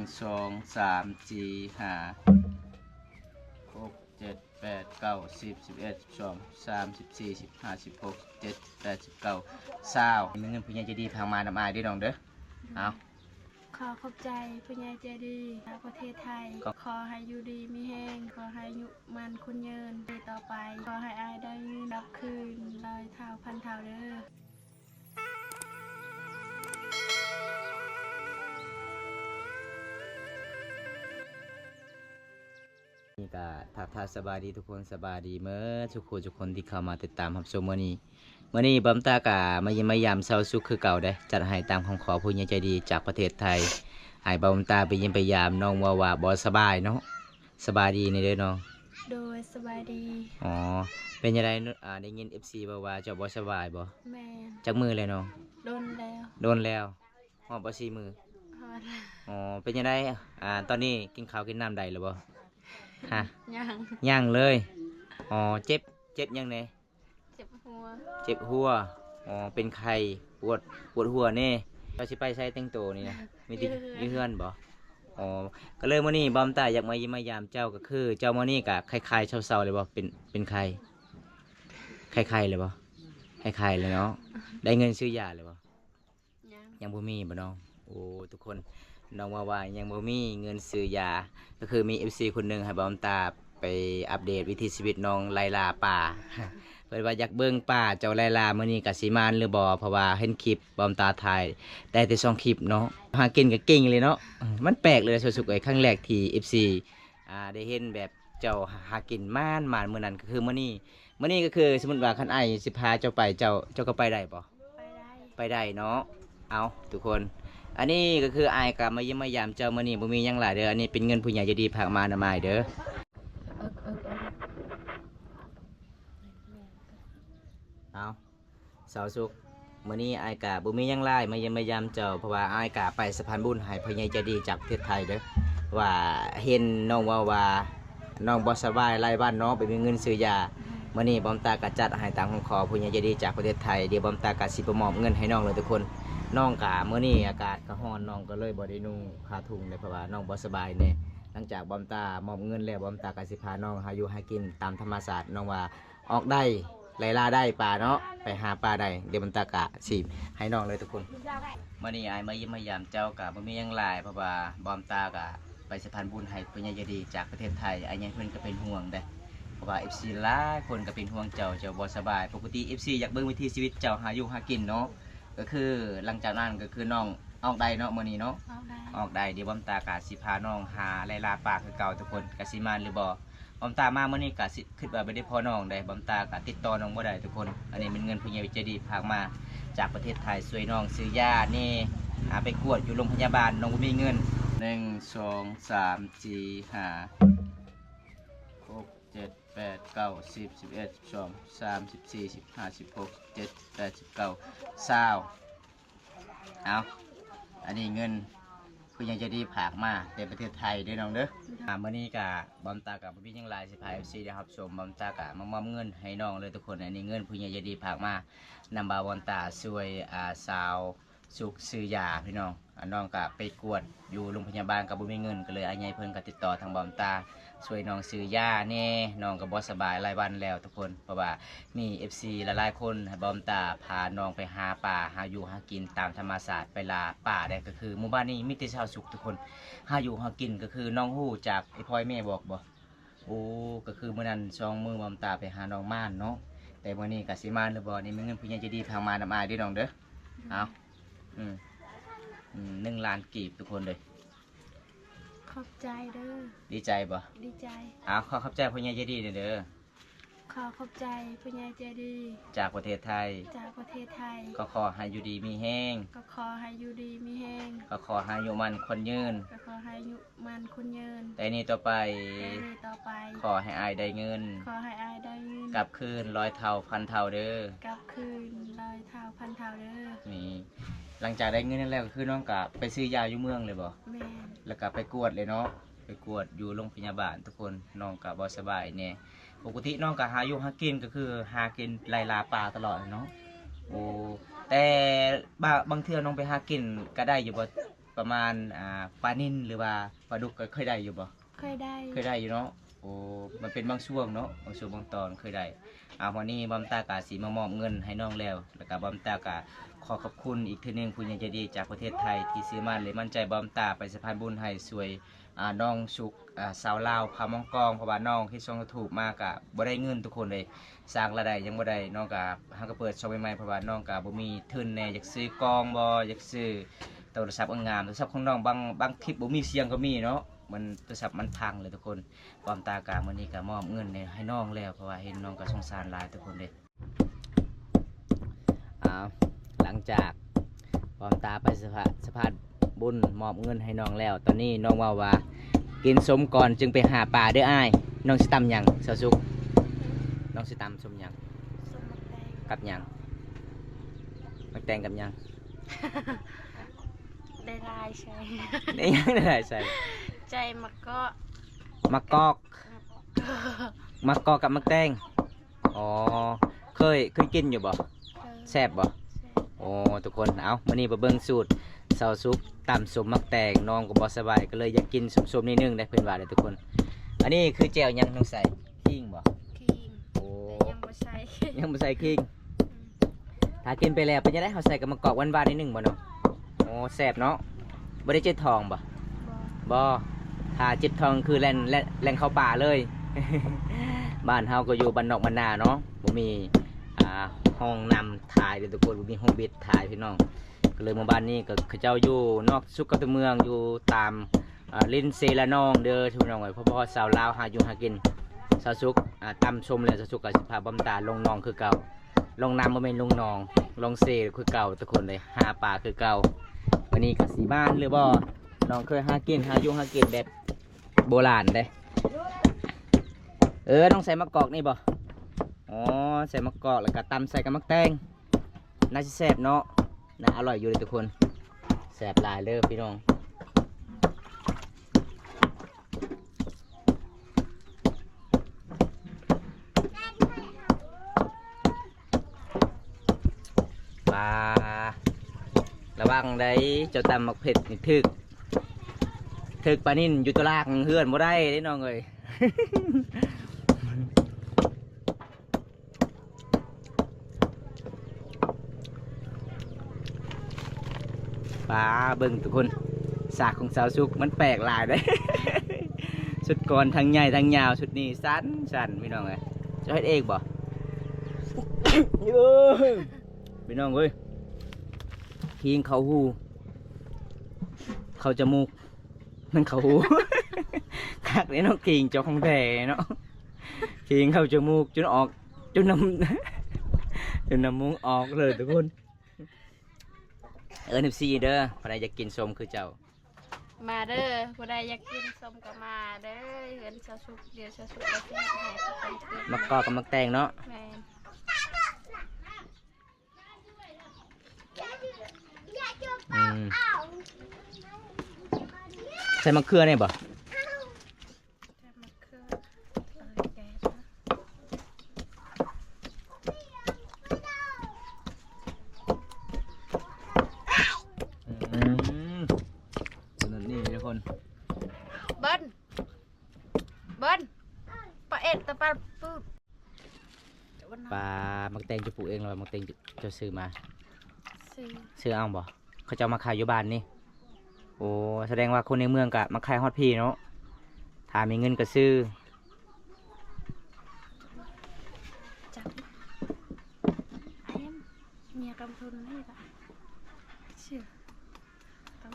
20มีเงินผู้ใหญ่ใจดีพังมานำอายด้วยน้องเด้อเอาขอขอบใจผู้ใหญ่ใจดีประเทศไทยขอให้อยู่ดีมีแห้งขอให้อายุมันคุณยืนต่อไปขอให้อายได้เงินรับคืน100 เท่าพันเท่าเด้อนี่ก็ทักทายสบายดีทุกคนสบายดีเมื่อทุกคนที่เข้ามาติดตามรับชมมื้อนี้บัมตากะมาเยี่ยมมายามเช้าสุขคือเก่าได้จัดให้ตามคำขอผู้ใหญ่ใจดีจากประเทศไทยให้บัมตาไปเยี่ยมไปยามน้องว่าบ่สบายเนาะสบายดีในเด้อน้องโดยสบายดีอ๋อเป็นยังไงได้ยิน FC ว่าเจ้าบ่สบายบ่แม่จักมือเลยน้องโดนแล้วฮอดบ่4มื้อฮอดอ๋อเป็นยังไงตอนนี้กินข้าวกินน้ำได้หรือบ่ฮะยังเลยอ๋อเจ็บยังไงเจ็บหัวอ๋อเป็นไข้ปวดหัวแน่เราสิไปใช้แต่งตัวนี่นะมีที่ยืเฮือนบ่อ๋อก็เลยมื้อนี้บอมตาอยากมาเยี่ยมมายามเจ้าก็คือเจ้ามื้อนี้ก็คล้ายๆเช้าๆเลยบ่เป็นไข้คล้ายๆเลยบ่คล้ายๆเลยเนาะได้เงินซื้อยาเลยบ่ยังบ่มีบ่น้องโอ้ทุกคนน้องว่ายังบ่มีเงินซื้อยาก็คือมี FC คนหนึงให้บอมตาไปอัปเดตวิถีชีวิตน้องไลลาป่าเพิ่นว่าอยากเบิ่งป่าเจ้าไลลามื้อนี้ก็สิมานหรือบ่เพราะว่าเห็นคลิปบอมตาถ่ายได้แต่2คลิปเนาะหากินก็เก่งเลยเนาะมันแปลกเลยสุดๆไอ้ครั้งแรกที่ FC ได้เห็นแบบเจ้าหากินม่านมื้อนั้นก็คือมื้อนี้ก็คือสมมุติว่าคันอ้ายสิพาเจ้าไปเจ้าก็ไปได้บ่ไปได้เนาะเอาทุกคนอันนี้ก็คืออ้ายก็มาเยี่ยมมายามเจ้ามื้อนี้บ่มีหยังหลายเด้ออันนี้เป็นเงินผู้ใหญ่ใจดีฝากมานำอ้ายเด้อเอาสาวสุกมื้อนี้อ้ายกะบ่มีหยังหลายมาเยี่ยมมายามเจ้าเพราะว่าอ้ายกะไปสะพานบุญให้ผู้ใหญ่ใจดีจากประเทศไทยเด้อว่าเห็นน้องว่าน้องบ่สบายหลายวันเนาะไปมีเงินซื้อยามื้อนี้บอมตากะจัดให้ตามคำขอผู้ใหญ่ใจดีจากประเทศไทยเดี๋ยวบอมตากะสิไปมอบเงินให้น้องเลยทุกคนน้องกะมื้อนี้อากาศก็ร้อนน้องก็เลยบ่ได้นุ่งผ้าถุงเลยเพราะว่าน้องบ่สบายแน่หลังจากบอมตามอบเงินแล้วบอมตากะสิพาน้องหาอยู่หากินตามธรรมชาติน้องว่าออกได้ไล่ล่าได้ปลาเนาะไปหาปลาได้เดี๋ยวมันตากะสิให้น้องเลยทุกคนมื้อนี้อ้ายมาเยี่ยมมายามเจ้ากะบ่มีหยังหลายเพราะว่าบอมตากะไปสะพานบุญให้ผู้ใหญ่ใจดีจากประเทศไทยอ้ายยังเพิ่นก็เป็นห่วงได้เพราะว่า FC หลายคนก็เป็นห่วงเจ้าบ่สบายปกติ FC อยากเบิ่งวิถีชีวิตเจ้าหาอยู่หากินเนาะก็คือหลังจากนั้นก็คือน้องออกได้เนาะมื้อนี้เนาะออกได้เดี๋ยวบอมตากะสิพาน้องหาไล่ล่าปลาคือเก่าทุกคนก็สิมาหรือบ่บอมตามาเมื่อนี้กะคิดว่าไม่ได้พอน้องได้บอมตากะติดต่อน้องบ่ได้ทุกคนอันนี้เป็นเงินผู้ใหญ่ใจดีฝากมาจากประเทศไทยช่วยน้องซื้อยานี่ไปกวดอยู่โรงพยาบาลน้องบ่มีเงิน1 2 3 4 5 6 7 8 9 10 11 12 13 14 15 16 17 18 19 20เอาอันนี้เงินผู้ใหญ่ใจดีฝากมาในประเทศไทยด้วยน้องเด้อเมื่อนี้กะบอมตากับพี่ยังไลน์สิพาย FC นะครับชมบอมตากะมามอบเงินให้น้องเลยทุกคนอันนี้เงินผู้ใหญ่ใจดีฝากมานำบาบอมตาช่วยสาวสุขซื้อยาพี่น้องน้องกะไปกวดอยู่โรงพยาบาลกับบุมีเงินก็เลยอาใหญ่เพิ่นก็ติดต่อทางบอมตาช่วยน้องซื้อยาแน่น้องก็บ่สบายหลายวันแล้วทุกคนเพราะว่ามี FC หลายๆคนให้บอมตาพาน้องไปหาป่าหาอยู่หากินตามธรรมชาติไปลาป่าได้ก็คือหมู่บ้านนี้มีแต่ชาวสุขทุกคนหาอยู่หากินก็คือน้องฮู้จากไอ้พ่อยแม่บอกบ่โอ้ก็คือมื้อนั้น2 มื้อบอมตาไปหาน้องม่านเนาะแต่มื้อนี้ก็สิมาหรือบ่นี่มีเงินผู้ใหญ่ใจดีทางมานำอายด้วยน้องเด้อเอา1 ล้านกีบทุกคนเลยขอบใจเด้อดีใจบ่ดีใจขอบใจผู้ใหญ่ใจดีเด้อขอบใจผู้ใหญ่ใจดีจากประเทศไทยก็ขอให้อยู่ดีมีแห้งก็ขอให้อยู่ดีมีแห้งก็ขอให้อายุมันคนยืนก็ขอให้อายุมันคนยืนแต่นี้ต่อไปขอให้อายได้เงินกลับคืน100 เท่าพันเท่าเด้อกลับคืน100 เท่าพันเท่าเด้อนี่หลังจากได้เงินนั่นแล้วก็คือน้องกะไปซื้อยาอยู่เมืองเลยบ่แม่แล้วก็ไปกวดเลยเนาะไปกวดอยู่โรงพยาบาลทุกคนน้องกะบ่สบายเนี่ยปกติน้องกะหาอยู่หากินก็คือหากินไล่ลาปลาตลอดเนาะโอ้แต่บางเทื่อน้องไปหากินก็ได้อยู่บ่ไป ประมาณปลานิ่นหรือว่าปลาดุกก็เคยได้อยู่บ่เคยได้ เคยได้อยู่เนาะโอ้มันเป็นบางช่วงเนาะบางช่วงบางตอนเคยได้วันนี้บอมตากาสีมามอบเงินให้น้องแล้วก็บอมตากาขอขอบคุณอีกทีนึงผู้ใหญ่ใจดีจากประเทศไทยที่ซื้อมันเลยมั่นใจบอมตาไปสะพานบุญให้สวยน้องสุกสาวลาวพามองกองเพราะว่าน้องที่ช่องถูกมากะบ่ได้เงินทุกคนเลยสร้างรายได้ยังบ่ได้น้องกะฮังก็เปิดช่องใหม่ๆเพราะว่าน้องกะบ่มีทุนแน่อยากซื้อกองบ่อยากซื้อโทรศัพท์งามโทรศัพท์ของน้องบางคลิปบ่มีเสียงก็มีเนาะมันโทรศัพท์มันพังเลยทุกคนบอมตากะมื้อนี้ก็มอบเงินให้น้องแล้วเพราะว่าเห็นน้องก็สงสารหลายทุกคนเลยหลังจากบอมตาไปสะพานบุญมอบเงินให้น้องแล้วตอนนี้น้องว่ากินสมก่อนจึงไปหาปลาเด้ออ้ายน้องสิตำหยังสาวสุกน้องสิตำสมหยัง ส้มมะแตง กับหยังมักแตงกับหยัง ได้ลายใช่ ได้หยังได้ใส่ ใจมักก็ มักกอกมักกอกกับมักแตงอ๋อเคยกินอยู่บ่แซ่บบ่โอ้ทุกคนเอามื้อนี้มาเบิ่งสูตรสาวสุกตำสมมักแตงน้องก็บ่สบายก็เลยอยากกินสมๆนิดนึงได้เพิ่นว่าเด้อทุกคนอันนี้คือแจ่วหยังต้องใส่ขิงบ่ คิง โอ้ แต่ยังบ่ใส่ ยังบ่ใส่ขิงถ้ากินไปแล้วเป็นจังได๋เฮาใส่กับมะกอกหวานๆนิดนึงบ่เนาะโอ้แซ่บเนาะบ่ได้เจ็บท้องบ่ บ่ บ่ถ้าเจ็บท้องคือแล่นเข้าป่าเลย บ้านเฮาก็อยู่บ้านนอกบ้านนาเนาะบ่มีห้องนำถ่ายเด้อทุกคนบ่มีห้องเบ็ดถ่ายพี่น้องก็เลยหมู่บ้านนี้ก็เขาเจ้าอยู่นอกสุขตัวเมืองอยู่ตามลิ้นเซละนองเด้อทุกน้องเอ้ยเพราะสาวลาวหาอยู่หากินสาวสุกตำชมแล้วสาวสุกก็สิพาบอมตาลงนองคือเก่าลงน้ำบ่แม่นลงนองลงเซคือเก่าทุกคนเลยหาปลาคือเก่าวันนี้ก็สิบ้านหรือบ่น้องเคยหากินหาอยู่หากินแบบโบราณเด้ต้องใส่มะกอกนี่บ่อ๋อใส่มะกอกแล้วก็ตำใส่กับมะแตงน่าจะแซ่บเนาะน่าอร่อยอยู่เลยทุกคนแซ่บหลายเลยพี่น้องปลาระวังได้เจ้าตำมักเผ็ดนี่ถึกปลานิ่นอยู่ตัวลากเฮือนบ่ได้เด้น้องเอ้ย ปลาเบิ่งทุกคนสากของสาวสุกมันแปลกหลายเลย ชุดก่อนทั้งใหญ่ทั้งยาวชุดนี้สั้นพี่น้องเอ้ยจะเฮ็ดเองบ่ เยอะพี่น้องเอ้ยคิงเขาหูเขาจมูกมันเขาหู คักเลยน้องคิงเจ้าของแท้เนาะคิงเข้าจมูกจนออกจนน้ำ จนน้ำมูกออกเลยทุกคน14เด้อใครอยากกินส้มคือเจ้ามาเด้อผู้ใดอยากกินส้มก็มาเด้อเห็นชาสุกเดี๋ยวชาสุกก็สิให้ทุกคนกิน มะกอกกับมะแตงเนาะ แม่น ใส่มะเขือเนี่ยบ่ แต่มะเขืออะไรแกนะ คนนี้ทุกคน เบิ้ลปลาเอ็ดตะปลาปื้ด ปลามักแตงจะปลูกเองหรือมักแตงจะซื้อมา สี่ ซื้อเอาบ่เขาจะเอามาขายอยู่บ้านนี่โอ้แสดงว่าคนในเมืองกะมาขายฮอดพี่เนาะถ้ามีเงินก็ซื้อ จับเห็นเมียกำทุนให้ปะเชื่อต้อง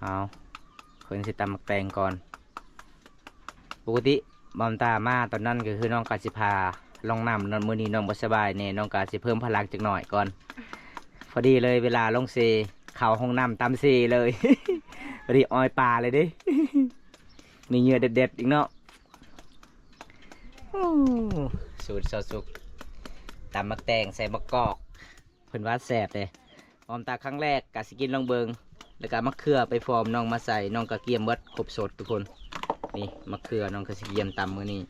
เอาคนสิตำมักแตงก่อนปกติบอมตามาตอนนั้นก็คือน้องกาสิพาลองนำนอนมือนี้น้องบ่สบายเนี่ยน้องกาสิเพิ่มพลังจักหน่อยก่อน พอดีเลยเวลาลงเซเข่าห้องน้ำตามเซเลย พอดีออยปลาเลยดิ มีเหยื่อเด็ดๆอีกเนาะสูตรสดสุกตำมักแตงใส่มะกอกเพิ่นว่าแสบเลยพร้อมตาครั้งแรกกะสิกินลองเบิงแล้วก็มะเขือไปฟอร์มน้องมาใส่น้องกะเกียมเบิดครบสดทุกคนนี่มะเขือน้องกะสิเกียมตำมือนี้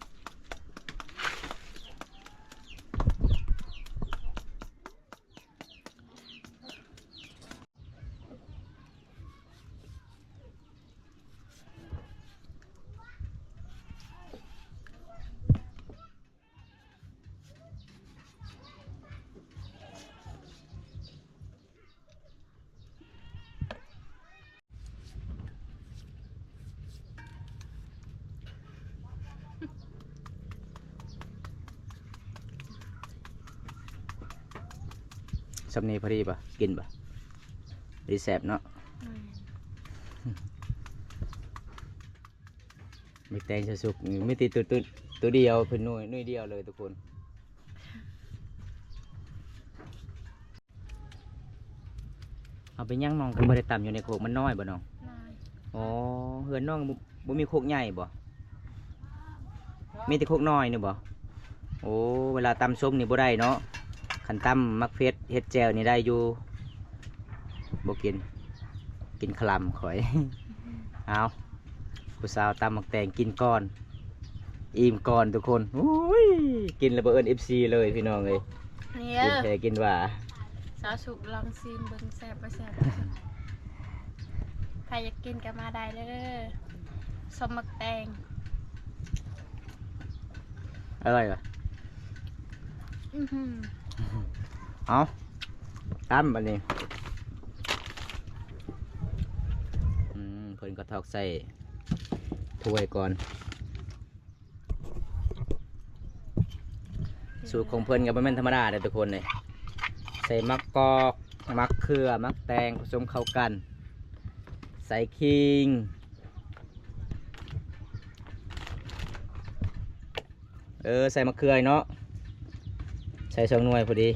สำนีพอดีป่ะกินป่ะดีแสบเนาะ ไม่แตงจะสุกไม่ติดตัวเดียวเพิ่นหน่วยเดียวเลยทุกคนเอาไปย่างน้องก็บ่ได้ต่ำอยู่ในโคกมันน้อยบ่น้องอ๋อเฮือนน้องบ่มีโคกใหญ่บ่มีแต่โคกน้อยนี่บ่โอ้เวลาตำส้มนี่บ่ได้เนาะคันตำมักเฟสเฮ็ดแจ่วนี่ได้อยู่บ่กินคลำข่อย เอาผู้สาวตำหมักแตงกินก่อนอิ่มก่อนทุกคนอุ้ยกินแล้วบ่เอิ้น FC เลยพี่น้องเอ้ย เนี่ย กินแท้กินว่า สาวสุกลองซีนเบิ่งแซ่บบ่แซ่บใครอยากกินก็มาได้เด้อสมมักแตง อร่อยป่ะ อื้อหือ เอาตำบัดนี้เพิ่นก็ทอกใส่ถ้วยก่อนสูตรของเพิ่นก็บ่แม่นธรรมดาเด้อทุกคนเลยใส่มักกอกมักเขือมักแตงผสมเข้ากัน ใส่ขิงใส่มะเขือเนาะใส่2 หน่วยพอดี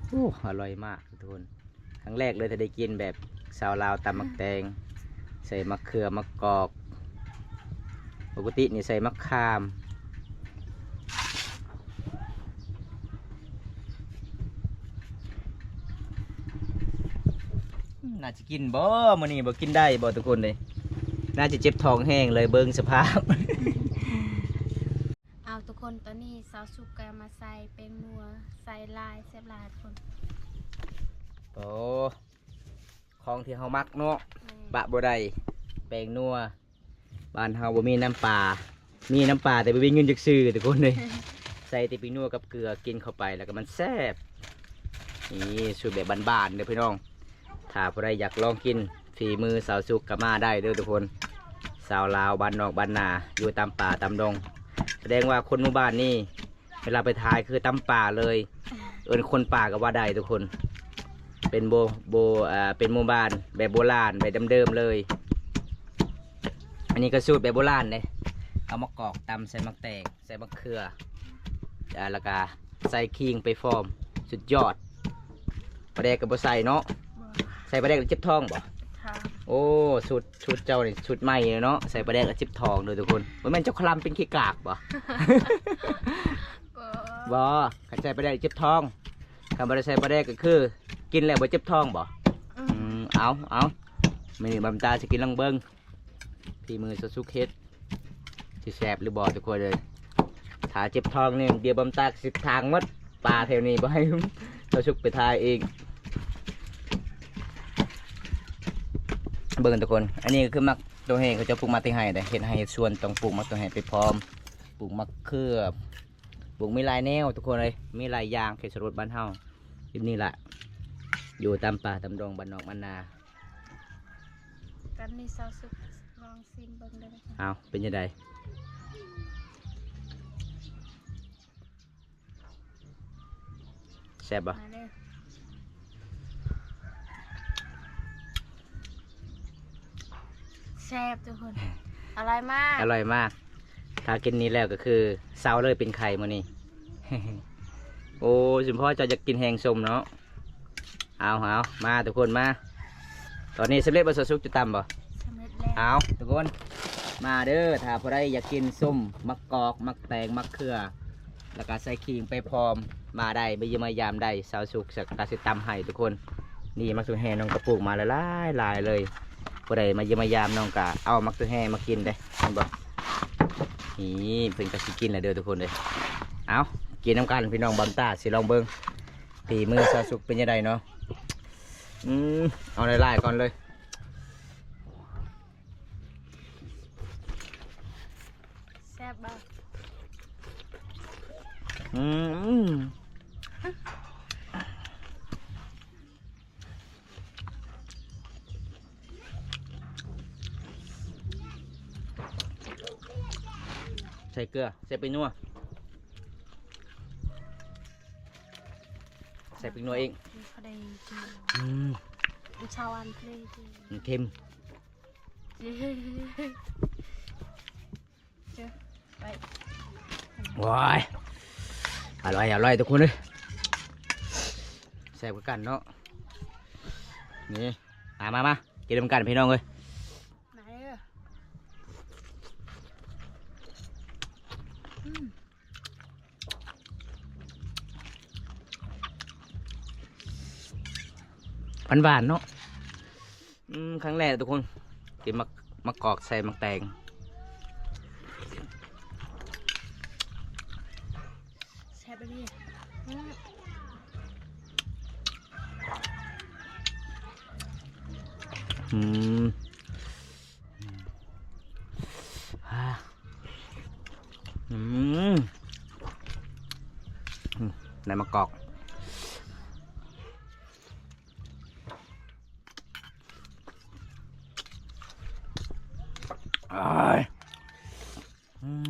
โอ้อร่อยมากทุกคนครั้งแรกเลยที่ได้กินแบบชาวลาวตำมักแตงใส่มะเขือมะกอกปกตินี่ใส่มะขามน่าจะกินบ่มื้อนี้บ่กินได้บ่ทุกคนเลยน่าจะเจ็บท้องแห้งเลยเบิ่งสภาพ เอาทุกคนตอนนี้สาวสุกก็มาใส่เป็นนัวใส่ลายแซ่บหลายทุกคน โอ้ของที่เฮามักเนาะบะบ่ได้แปลงนัวบ้านเฮาบ่มีน้ำปลามีน้ำปลาแต่บ่มีเงินจักซื้อทุกคนเลย ใส่แต่ปีนัวกับเกลือกินเข้าไปแล้วก็มันแซ่บนี่สูตรแบบบ้านๆเด้อพี่น้องถ้าผู้ใดอยากลองกินฝีมือสาวสุกก็มาได้เด้อทุกคนสาวลาวบ้านนอกบ้านนาอยู่ตามป่าตามดงแสดงว่าคนหมู่บ้านนี่เวลาไปทายคือตามป่าเลยคนป่าก็ว่าได้ทุกคนเป็นเป็นหมู่บ้านแบบโบราณแบบเดิมๆเลย อันนี้ก็สูตรแบบโบราณเลยเอามะกอกตำใส่มะแตงใส่มะเขือแล้วก็ใส่ขิงไปฟอร์มสุดยอดปลาแดกกับบ่ใส่เนาะใส่ปลาแดกแล้วเจ็บท้องบ่ ค่ะ โอ้ชุดเจ้านี่ชุดใหม่เลยเนาะใส่ปลาแดกแล้วเจ็บท้องเลยทุกคนว่าแม่นเจ้าคลำเป็นขี้กากบ่ บ่ขันใส่ปลาแดกเจ็บท้องขันบ่ได้ใส่ปลาแดกก็คือกินแล้วบ่เจ็บท้องบ่เอาไม่นี่บำตาจะกินลังเบิ้งพี่มือสุกเฮ็ดสิแสบหรือบ่ทุกคนเลยถ้าเจ็บท้องนี่เดี๋ยวบำตาสิทางมัดปลาแถวนี้บ่ให้เราสุกไปทายเองเบิ้งทุกคนอันนี้ก็คือมักตัวแห้งเขาจะปลูกมักที่ให้แต่เห็ดให้เฮ็ดส่วนต้องปลูกมักตัวแห้งไปพร้อมปลูกมักเขือปลูกมีหลายแนวทุกคนเลยมีหลายอย่างเขตสรุปบ้านเฮาอยู่นี่แหละอยู่ตามป่าตามดงบ้านนอกบ้านนา กันนี่สาวสุกลองซิมเบิ่งได้ไหมคะ เอาเป็นยังไงแซ่บป่ะ มาเด้อแซ่บทุกคนอร่อยมาก อร่อยมาก ถ้ากินนี้แล้วก็คือเซาเลยเป็นไข่มื้อนี้ โอ้สุนพ่อจะกินแหงส้มเนาะเอามาทุกคนมาตอนนี้สำเร็จบะสุกจะตำบ่ สำเร็จแล้ว เอาทุกคนมาเด้อถ้าผู้ใดอยากกินส้มมักกอกมักแตงมักเขือแล้วก็ใส่ขิงไปพร้อมมาได้ไปเยี่ยมยามได้สาวสุกสักกาสิตำให้ทุกคนนี่มักตัวแห่น้องกระปุกมาละลายเลยผู้ใดมาเยี่ยมยามน้องกะเอามักตัวแห่มากินได้เห็นบ่นี่เป็นกะสิกินแหละเด้อทุกคนเลยเอากินน้ำกันพี่น้องบำตาสิลองเบิ้งตีมือสาวสุกเป็นยังไงเนาะเอาลายๆก่อนเลย แซ่บบ้าง ใส่เกลือใส่ไปนัว ใส่พริกนัวเอง พอดีกิน อืม ชาวอันพอดีกิน มันเค็ม เจอไป ว้ายอร่อยอร่อยทุกคนเลยแซ่บกว่ากันเนาะนี่มากินน้ำกันพี่น้องเลย ไหนอ่ะ หวานๆเนาะครั้งแรกทุกคนกินมะกอกใส่มะแตง แซ่บไปเลย อืมอ่าอืมในมะกอกอ้ายอืม